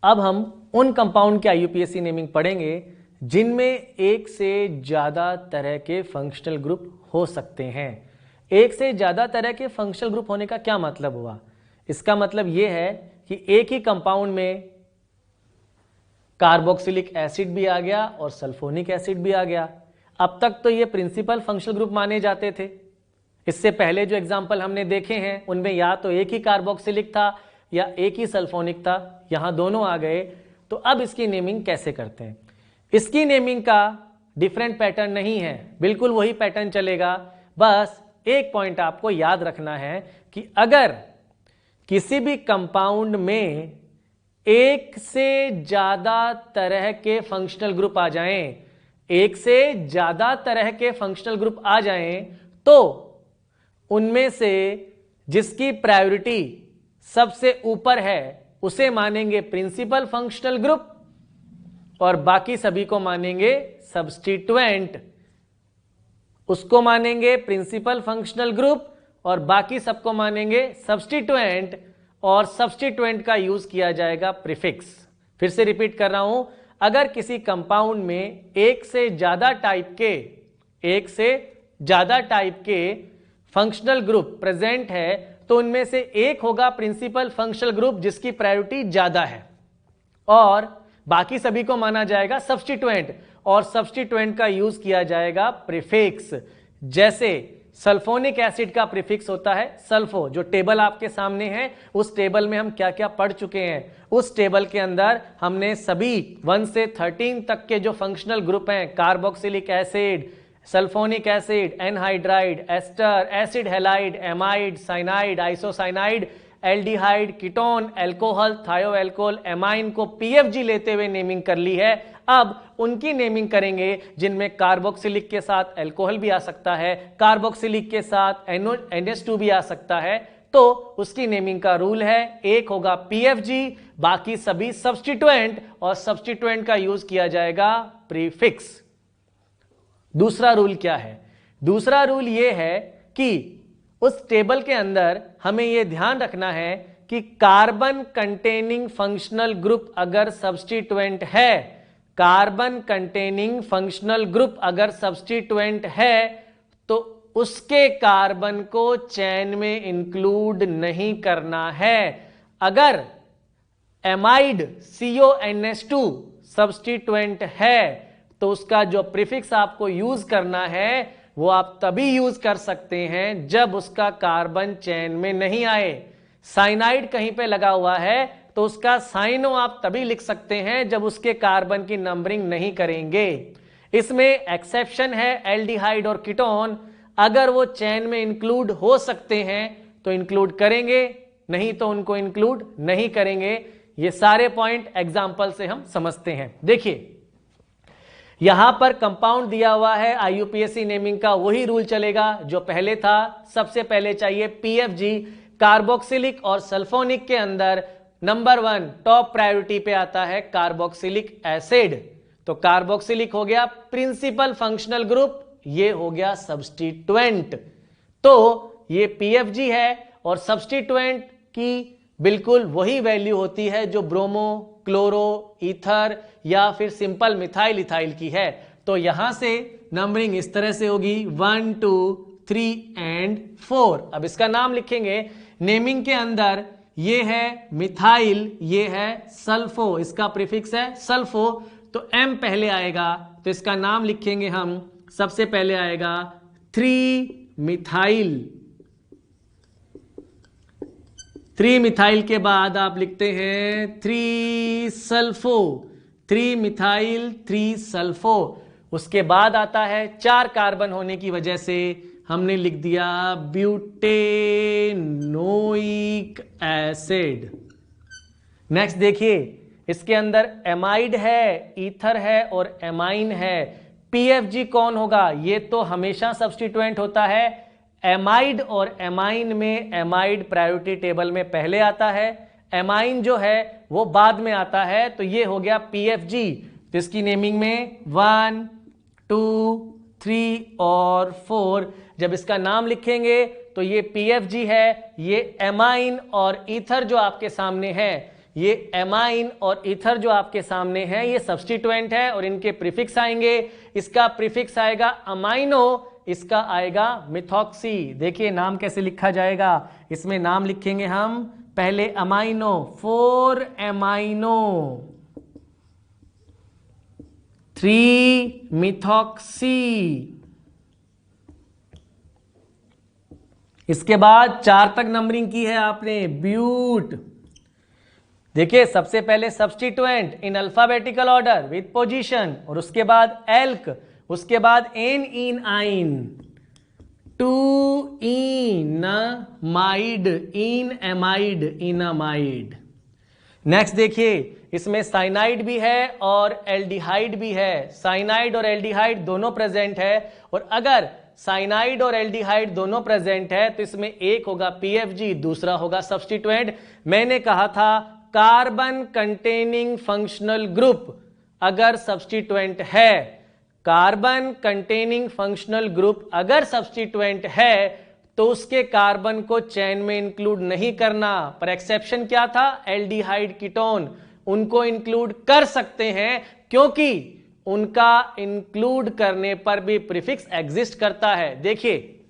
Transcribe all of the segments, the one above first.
अब हम उन कंपाउंड के आईयूपीएसी नेमिंग पढ़ेंगे जिनमें एक से ज्यादा तरह के फंक्शनल ग्रुप हो सकते हैं। एक से ज्यादा तरह के फंक्शनल ग्रुप होने का क्या मतलब हुआ? इसका मतलब यह है कि एक ही कंपाउंड में कार्बोक्सिलिक एसिड भी आ गया और सल्फोनिक एसिड भी आ गया। अब तक तो ये प्रिंसिपल फंक्शनल ग्रुप माने जाते थे। इससे पहले जो एग्जाम्पल हमने देखे हैं उनमें या तो एक ही कार्बोक्सिलिक था या एक ही सल्फोनिक था, यहां दोनों आ गए। तो अब इसकी नेमिंग कैसे करते हैं? इसकी नेमिंग का डिफरेंट पैटर्न नहीं है, बिल्कुल वही पैटर्न चलेगा। बस एक पॉइंट आपको याद रखना है कि अगर किसी भी कंपाउंड में एक से ज्यादा तरह के फंक्शनल ग्रुप आ जाएं, एक से ज्यादा तरह के फंक्शनल ग्रुप आ जाएं, तो उनमें से जिसकी प्रायोरिटी सबसे ऊपर है उसे मानेंगे प्रिंसिपल फंक्शनल ग्रुप और बाकी सभी को मानेंगे सब्स्टिट्यूएंट। उसको मानेंगे प्रिंसिपल फंक्शनल ग्रुप और बाकी सबको मानेंगे सब्स्टिट्यूएंट, और सब्स्टिट्यूएंट का यूज किया जाएगा प्रीफिक्स। फिर से रिपीट कर रहा हूं, अगर किसी कंपाउंड में एक से ज्यादा टाइप के फंक्शनल ग्रुप प्रेजेंट है तो उनमें से एक होगा प्रिंसिपल फंक्शनल ग्रुप जिसकी प्रायोरिटी ज्यादा है और बाकी सभी को माना जाएगा सब्स्टिट्यूएंट, और सब्स्टिट्यूएंट का यूज किया जाएगा प्रीफिक्स। जैसे सल्फोनिक एसिड का प्रीफिक्स होता है सल्फो। जो टेबल आपके सामने है उस टेबल में हम क्या क्या पढ़ चुके हैं, उस टेबल के अंदर हमने सभी 1 से 13 तक के जो फंक्शनल ग्रुप हैं, carboxylic acid, sulphonic acid, anhydride, ester, acid halide, amide, cyanide, isocyanide, aldehyde, ketone, alcohol, thioalcohol, amine को पीएफजी लेते हुए नेमिंग कर ली है। अब उनकी नेमिंग करेंगे जिनमें कार्बोक्सिलिक के साथ अल्कोहल भी आ सकता है, कार्बोक्सिलिक के साथ NH2 भी आ सकता है। तो उसकी नेमिंग का रूल है, एक होगा पीएफजी, बाकी सभी सब्स्टिट्यूएंट, और सब्स्टिट्यूएंट का यूज किया जाएगा प्रीफिक्स। दूसरा रूल क्या है? दूसरा रूल यह है कि उस टेबल के अंदर हमें यह ध्यान रखना है कि कार्बन कंटेनिंग फंक्शनल ग्रुप अगर सब्स्टिट्यूएंट है, कार्बन कंटेनिंग फंक्शनल ग्रुप अगर सब्स्टिट्यूएंट है तो उसके कार्बन को चेन में इंक्लूड नहीं करना है। अगर एमाइड CONH2 सब्स्टिट्यूएंट है तो उसका जो प्रीफिक्स आपको यूज करना है वो आप तभी यूज कर सकते हैं जब उसका कार्बन चेन में नहीं आए। साइनाइड कहीं पे लगा हुआ है तो उसका साइनो आप तभी लिख सकते हैं जब उसके कार्बन की नंबरिंग नहीं करेंगे। इसमें एक्सेप्शन है एल्डिहाइड और कीटोन, अगर वो चेन में इंक्लूड हो सकते हैं तो इंक्लूड करेंगे, नहीं तो उनको इंक्लूड नहीं करेंगे। ये सारे पॉइंट एग्जाम्पल से हम समझते हैं। देखिए यहां पर कंपाउंड दिया हुआ है, आईयूपीएसी नेमिंग का वही रूल चलेगा जो पहले था। सबसे पहले चाहिए पीएफजी। कार्बोक्सिलिक और सल्फोनिक के अंदर नंबर 1 टॉप प्रायोरिटी पे आता है कार्बोक्सिलिक एसिड। तो कार्बोक्सिलिक हो गया प्रिंसिपल फंक्शनल ग्रुप, ये हो गया सब्स्टिट्यूएंट। तो ये पीएफजी है और सब्स्टिट्यूएंट की बिल्कुल वही वैल्यू होती है जो ब्रोमो, क्लोरो, ईथर या फिर सिंपल मिथाइल इथाइल की है। तो यहां से नंबरिंग इस तरह से होगी 1 2 3 एंड 4। अब इसका नाम लिखेंगे, नेमिंग के अंदर ये है मिथाइल, ये है सल्फो, इसका प्रीफिक्स है सल्फो, तो M पहले आएगा तो इसका नाम लिखेंगे हम। सबसे पहले आएगा 3 मिथाइल, 3 मिथाइल के बाद आप लिखते हैं 3 सल्फो, 3 मिथाइल 3 सल्फो। उसके बाद आता है 4 कार्बन होने की वजह से हमने लिख दिया ब्यूटेनोइक एसिड। नेक्स्ट देखिए, इसके अंदर एमाइड है, ईथर है और एमाइन है। पीएफजी कौन होगा? ये तो हमेशा सब्स्टिट्यूएंट होता है। एमाइड और एमाइन में एमाइड प्रायोरिटी टेबल में पहले आता है, एमाइन जो है वो बाद में आता है। तो ये हो गया पीएफजी। तो इसकी नेमिंग में 1 2 3 और 4 जब इसका नाम लिखेंगे तो ये पीएफजी है, ये एमाइन और ईथर जो आपके सामने है ये एमाइन और ईथर जो आपके सामने है ये सब्स्टिट्यूएंट है और इनके प्रीफिक्स आएंगे। इसका प्रीफिक्स आएगा अमाइनो, इसका आएगा मिथॉक्सी। देखिए नाम कैसे लिखा जाएगा, इसमें नाम लिखेंगे हम पहले अमाइनो, 4 एमाइनो 3 मिथॉक्सी। इसके बाद 4 तक नंबरिंग की है आपने, ब्यूट। देखिए सबसे पहले substituent in alphabetical order with position, और उसके बाद एल्क, उसके बाद एन इन आइन, 2 इनमाइड, इन एमाइड, इनामाइड। नेक्स्ट देखिए इसमें साइनाइड भी है और एल्डिहाइड भी है। साइनाइड और एल्डिहाइड दोनों प्रेजेंट है, और अगर साइनाइड और एल्डिहाइड दोनों प्रेजेंट है तो इसमें एक होगा पीएफजी, दूसरा होगा सब्स्टिट्यूएंट। मैंने कहा था कार्बन कंटेनिंग फंक्शनल ग्रुप अगर सब्स्टिट्यूएंट है, कार्बन कंटेनिंग फंक्शनल ग्रुप अगर सब्स्टिट्यूएंट है तो उसके कार्बन को चेन में इंक्लूड नहीं करना। पर एक्सेप्शन क्या था, एल्डिहाइड कीटोन, उनको इंक्लूड कर सकते हैं क्योंकि उनका इंक्लूड करने पर भी प्रीफिक्स एग्जिस्ट करता है। देखिए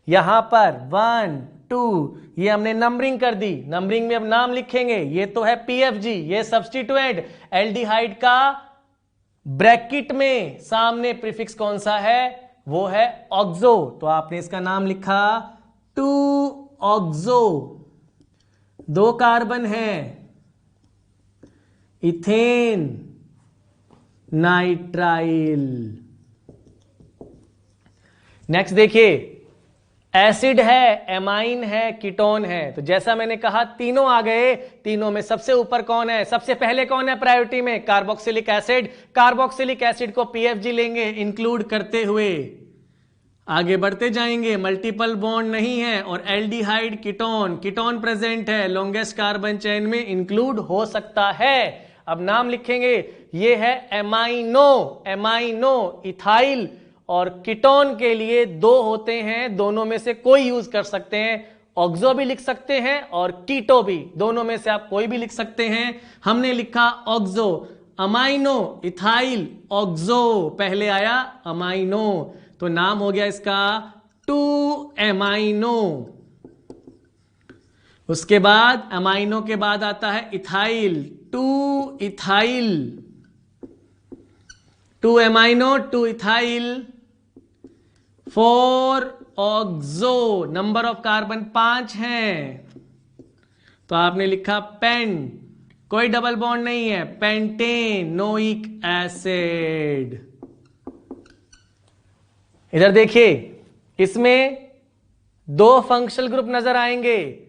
यहां पर 1 2 ये हमने नंबरिंग कर दी, नंबरिंग में अब नाम लिखेंगे। ये तो है पीएफजी, ये सब्स्टिट्यूएंट। एल्डिहाइड का ब्रैकेट में सामने प्रीफिक्स कौन सा है, वो है ऑक्सो, तो आपने इसका नाम लिखा 2 ऑक्सो। 2 कार्बन है, इथेन नाइट्राइल। नेक्स्ट देखिए एसिड है, एमाइन है, कीटोन है। तो जैसा मैंने कहा तीनों आ गए, तीनों में सबसे ऊपर कौन है, सबसे पहले कौन है प्रायोरिटी में, कार्बोक्सिलिक एसिड। कार्बोक्सिलिक एसिड को पीएफजी लेंगे इंक्लूड करते हुए, आगे बढ़ते जाएंगे। मल्टीपल बॉन्ड नहीं है, और एल्डिहाइड कीटोन, कीटोन प्रेजेंट है, लॉन्गेस्ट कार्बन चेन में इंक्लूड हो सकता है। अब नाम लिखेंगे, ये है एमाइनो, एमाइनो इथाइल, और कीटोन के लिए 2 होते हैं, दोनों में से कोई यूज कर सकते हैं। ऑक्सो भी लिख सकते हैं और कीटो भी, दोनों में से आप कोई भी लिख सकते हैं। हमने लिखा ऑक्सो, अमाइनो, इथाइल, ऑक्सो, पहले आया अमाइनो, तो नाम हो गया इसका 2 एमाइनो। उसके बाद अमाइनो के बाद आता है ethyl, 2 ethyl, 2 amino 2 ethyl, 4 oxo. Number of carbon 5 हैं, तो आपने लिखा पेन, कोई डबल बॉन्ड नहीं है, पेंटेनोइक एसिड। इधर देखिए इसमें 2 फंक्शनल ग्रुप नजर आएंगे,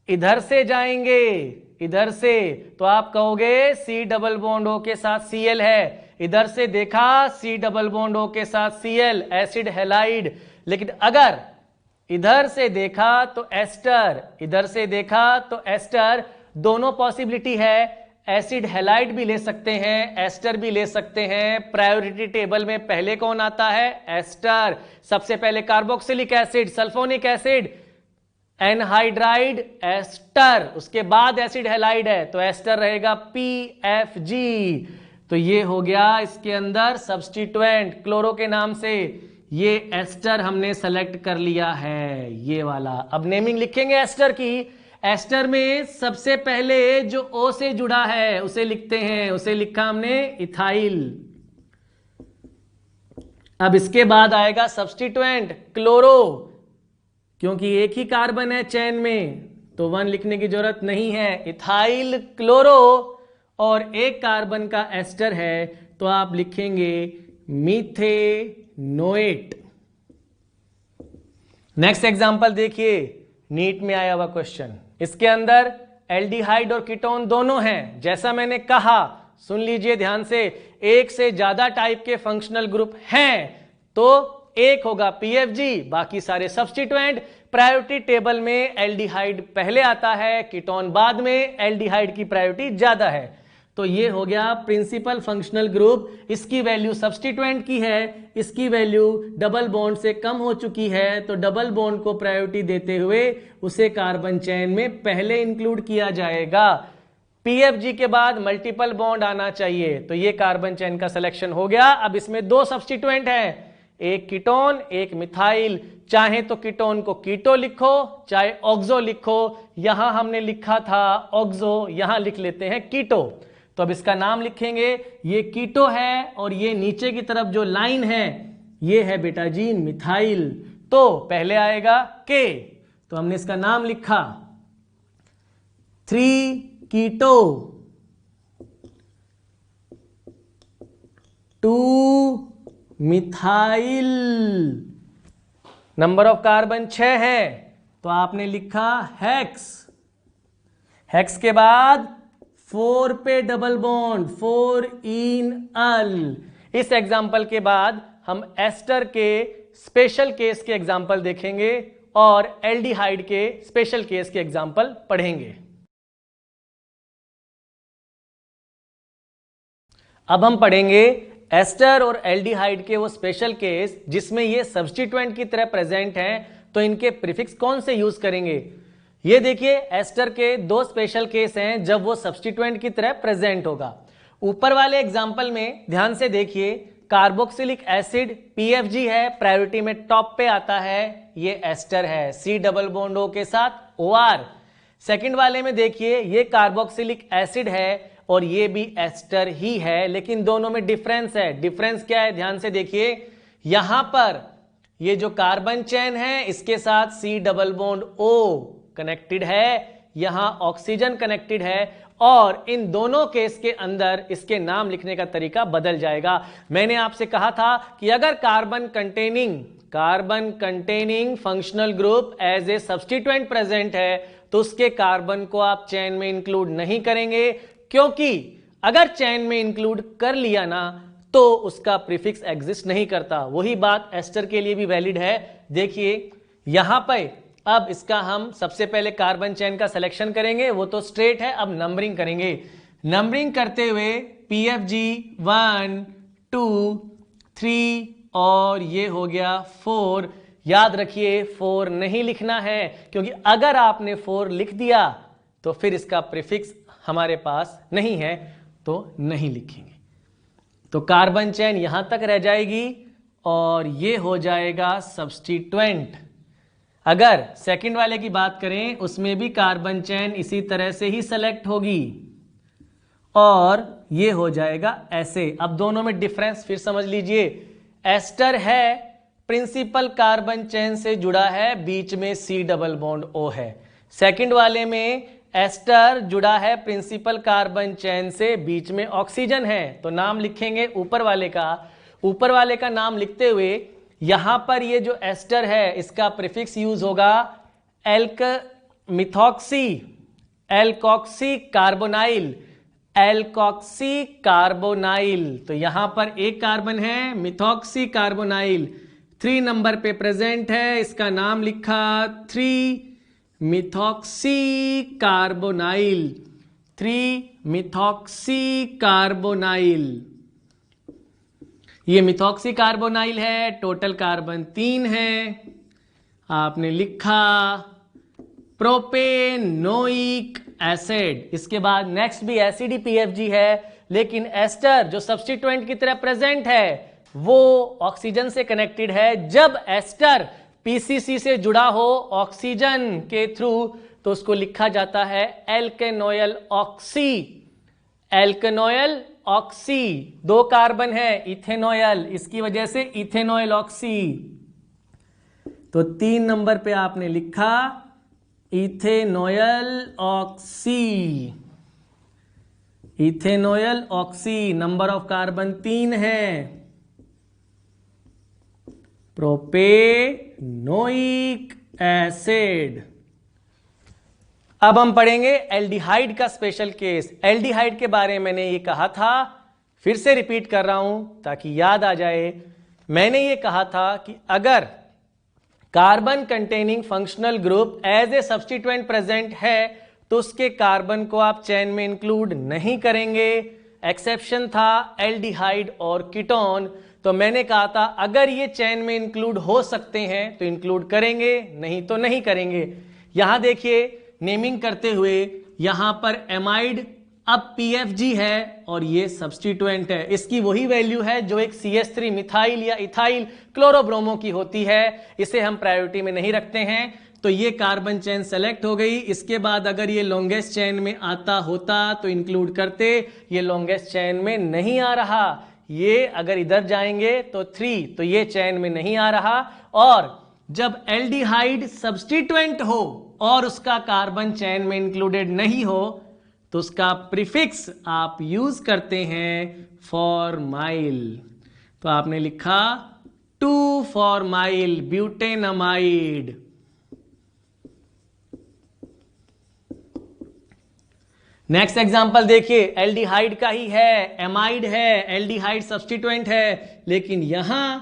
इधर से जाएंगे, इधर से तो आप कहोगे C डबल बॉन्ड O के साथ Cl है, इधर से देखा C डबल बॉन्ड O के साथ Cl, एसिड हैलाइड। लेकिन अगर इधर से देखा तो एस्टर, इधर से देखा तो एस्टर, दोनों पॉसिबिलिटी है। एसिड हैलाइड भी ले सकते हैं, एस्टर भी ले सकते हैं। प्रायोरिटी टेबल में पहले कौन आता है, एस्टर। सबसे पहले carboxylic acid, sulphonic acid, anhydride, ester, उसके बाद एसिड हैलाइड है तो एस्टर रहेगा PFG। तो ये हो गया इसके अंदर सब्स्टिट्यूएंट क्लोरो के नाम से, ये एस्टर हमने सेलेक्ट कर लिया है, ये वाला। अब नेमिंग लिखेंगे एस्टर की। एस्टर में सबसे पहले जो O से जुड़ा है उसे लिखते हैं, उसे लिखा हमने इथाइल। अब इसके बाद आएगा सब्स्टिट्यूएंट क्लोरो, क्योंकि एक ही कार्बन है चेन में तो 1 लिखने की जरूरत नहीं है, इथाइल क्लोरो, और एक कार्बन का एस्टर है तो आप लिखेंगे मीथेनोएट। नेक्स्ट एग्जांपल देखिए, नीट में आया हुआ क्वेश्चन, इसके अंदर एल्डिहाइड और कीटोन दोनों हैं। जैसा मैंने कहा, सुन लीजिए ध्यान से, एक से ज्यादा टाइप के फंक्शनल ग्रुप हैं तो एक होगा पीएफजी, बाकी सारे सब्स्टिट्यूएंट। प्रायोरिटी टेबल में एल्डिहाइड पहले आता है, कीटोन बाद में, एल्डिहाइड की प्रायोरिटी ज्यादा है। तो ये हो गया प्रिंसिपल फंक्शनल ग्रुप। इसकी वैल्यू सब्स्टिट्यूएंट की है, इसकी वैल्यू डबल बॉन्ड से कम हो चुकी है, तो डबल बॉन्ड को प्रायोरिटी देते हुए उसे कार्बन चेन में पहले इंक्लूड किया जाएगा। PFG के बाद मल्टीपल बॉन्ड आना चाहिए, तो ये कार्बन चेन का सिलेक्शन हो गया। अब इसमें दो सब्स्टिट्यूएंट हैं, एक कीटोन एक मिथाइल। चाहे तो कीटोन को कीटो लिखो चाहे ऑक्सो लिखो, यहां हमने लिखा था ऑक्सो, यहां लिख लेते हैं कीटो। तो अब इसका नाम लिखेंगे, ये कीटो है और ये नीचे की तरफ जो लाइन है ये है बेटा जी मिथाइल। तो पहले आएगा के, तो हमने इसका नाम लिखा 3 कीटो 2 मिथाइल। नंबर ऑफ कार्बन 6 है तो आपने लिखा हेक्स। हेक्स के बाद 4 पे डबल बॉन्ड 4 इन अल। इस एग्जाम्पल के बाद हम एस्टर के स्पेशल केस के एग्जाम्पल देखेंगे और एल्डिहाइड के स्पेशल केस के एग्जाम्पल पढ़ेंगे। अब हम पढ़ेंगे एस्टर और एल्डिहाइड के वो स्पेशल केस जिसमें ये सब्स्टिट्यूएंट की तरह प्रेजेंट हैं, तो इनके प्रीफिक्स कौन से यूज करेंगे। ये देखिए एस्टर के दो स्पेशल केस हैं जब वो सब्स्टिट्यूएंट की तरह प्रेजेंट होगा। ऊपर वाले एग्जाम्पल में ध्यान से देखिए, कार्बोक्सिलिक एसिड PFG है, प्रायोरिटी में टॉप पे आता है, ये एस्टर है C डबल बॉन्ड O के साथ OR। सेकंड वाले में देखिए ये कार्बोक्सिलिक एसिड है और ये भी एस्टर ही है, लेकिन दोनों में डिफरेंस है। डिफरेंस क्या है ध्यान से देखिए, यहां पर ये जो कार्बन चेन है इसके साथ C double bond O connected है, यहां ऑक्सीजन कनेक्टेड है, और इन दोनों केस के अंदर इसके नाम लिखने का तरीका बदल जाएगा। मैंने आपसे कहा था कि अगर carbon containing functional group as a substituent present है तो उसके कार्बन को आप चेन में इंक्लूड नहीं करेंगे, क्योंकि अगर चेन में इंक्लूड कर लिया ना तो उसका प्रीफिक्स एग्जिस्ट नहीं करता। वही बात एस्टर के लिए भी वैलिड है। देखिए यहां पे अब इसका हम सबसे पहले कार्बन चेन का सिलेक्शन करेंगे, वो तो स्ट्रेट है। अब नंबरिंग करेंगे, नंबरिंग करते हुए PFG 1 2 3 और ये हो गया 4। याद रखिए 4 नहीं लिखना है, क्योंकि अगर आपने 4 लिख दिया तो फिर इसका प्रीफिक्स हमारे पास नहीं है, तो नहीं लिखेंगे। तो कार्बन चेन यहां तक रह जाएगी और ये हो जाएगा सब्स्टिट्यूएंट। अगर सेकंड वाले की बात करें उसमें भी कार्बन चेन इसी तरह से ही सेलेक्ट होगी और ये हो जाएगा ऐसे। अब दोनों में डिफरेंस फिर समझ लीजिए, एस्टर है प्रिंसिपल कार्बन चेन से जुड़ा है, बीच में C डबल बॉन्ड O है। सेकंड वाले में एस्टर जुड़ा है प्रिंसिपल कार्बन चेन से, बीच में ऑक्सीजन है। तो नाम लिखेंगे ऊपर वाले का नाम लिखते हुए यहां पर ये जो एस्टर है इसका प्रीफिक्स यूज होगा एल्कॉक्सी कार्बोनाइल। तो यहां पर एक कार्बन है मिथॉक्सी कार्बोनाइल, 3 नंबर पे प्रेजेंट है, इसका नाम लिखा 3 मिथॉक्सी कार्बोनाइल। ये मिथॉक्सी कार्बोनाइल है, टोटल कार्बन 3 है, आपने लिखा प्रोपेनोइक एसिड। इसके बाद नेक्स्ट भी एसिड ही PFG है, लेकिन एस्टर जो सब्स्टिट्यूएंट की तरह प्रेजेंट है वो ऑक्सीजन से कनेक्टेड है। जब एस्टर PCC से जुड़ा हो ऑक्सीजन के थ्रू तो उसको लिखा जाता है एल्केनोयल ऑक्सी। 2 कार्बन है इथेनॉयल, इसकी वजह से इथेनॉयल ऑक्सी। तो 3 नंबर पे आपने लिखा इथेनॉयल ऑक्सी। नंबर ऑफ कार्बन 3 है, प्रोपेनोइक एसिड। अब हम पढ़ेंगे एल्डिहाइड का स्पेशल केस। एल्डिहाइड के बारे में मैंने ये कहा था, फिर से रिपीट कर रहा हूं ताकि याद आ जाए। मैंने ये कहा था कि अगर carbon containing functional group as a substituent present है तो उसके कार्बन को आप चेन में इंक्लूड नहीं करेंगे। एक्सेप्शन था एल्डिहाइड और कीटोन। तो मैंने कहा था अगर ये चेन में इंक्लूड हो सकते हैं तो इंक्लूड करेंगे, नहीं तो नहीं करेंगे। यहां देखिए नेमिंग करते हुए यहां पर एमाइड अब PFG है और ये सब्स्टिट्यूएंट है, इसकी वही वैल्यू है जो एक CH3 मिथाइल या इथाइल क्लोरोब्रोमो की होती है, इसे हम प्रायोरिटी में नहीं रखते हैं। तो ये कार्बन चेन सेलेक्ट हो गई। इसके बाद अगर ये लॉन्गेस्ट चेन में आता होता तो इंक्लूड करते, ये लॉन्गेस्ट चेन में नहीं आ रहा, ये अगर इधर जाएंगे तो 3, तो ये चेन में नहीं आ रहा। और जब एल्डिहाइड सब्स्टिट्यूएंट हो और उसका कार्बन चेन में इंक्लूडेड नहीं हो तो उसका प्रीफिक्स आप यूज करते हैं फॉर्माइल। तो आपने लिखा 2-फॉर्माइल ब्यूटेनमाइड। नेक्स्ट एग्जांपल देखिए, एल्डिहाइड का ही है, एमाइड है, एल्डिहाइड सब्स्टिट्यूएंट है, लेकिन यहां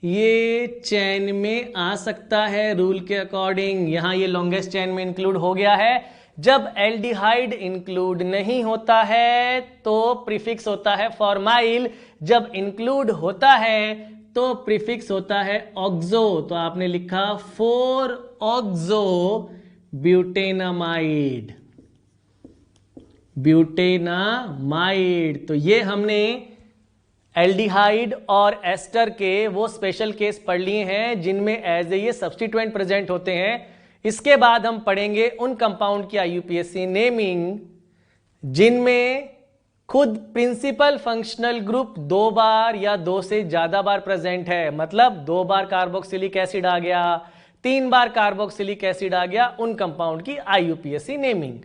ये चेन में आ सकता है रूल के अकॉर्डिंग। यहां ये लॉन्गेस्ट चेन में इंक्लूड हो गया है। जब एल्डिहाइड इंक्लूड नहीं होता है तो प्रीफिक्स होता है फॉर्माइल, जब इंक्लूड होता है तो प्रीफिक्स होता है ऑक्सो। तो आपने लिखा 4-ऑक्सो ब्यूटेनामाइड, ब्यूटेनामाइड। तो ये हमने एल्डिहाइड और एस्टर के वो स्पेशल केस पढ़ लिए हैं जिनमें एज ए ये सब्स्टिट्यूएंट प्रेजेंट होते हैं। इसके बाद हम पढ़ेंगे उन कंपाउंड की IUPAC नेमिंग जिनमें खुद प्रिंसिपल फंक्शनल ग्रुप 2 बार या 2 से ज्यादा बार प्रेजेंट है, मतलब 2 बार कार्बोक्सिलिक एसिड आ गया, 3 बार कार्बोक्सिलिक एसिड आ गया, उन कंपाउंड की IUPAC नेमिंग।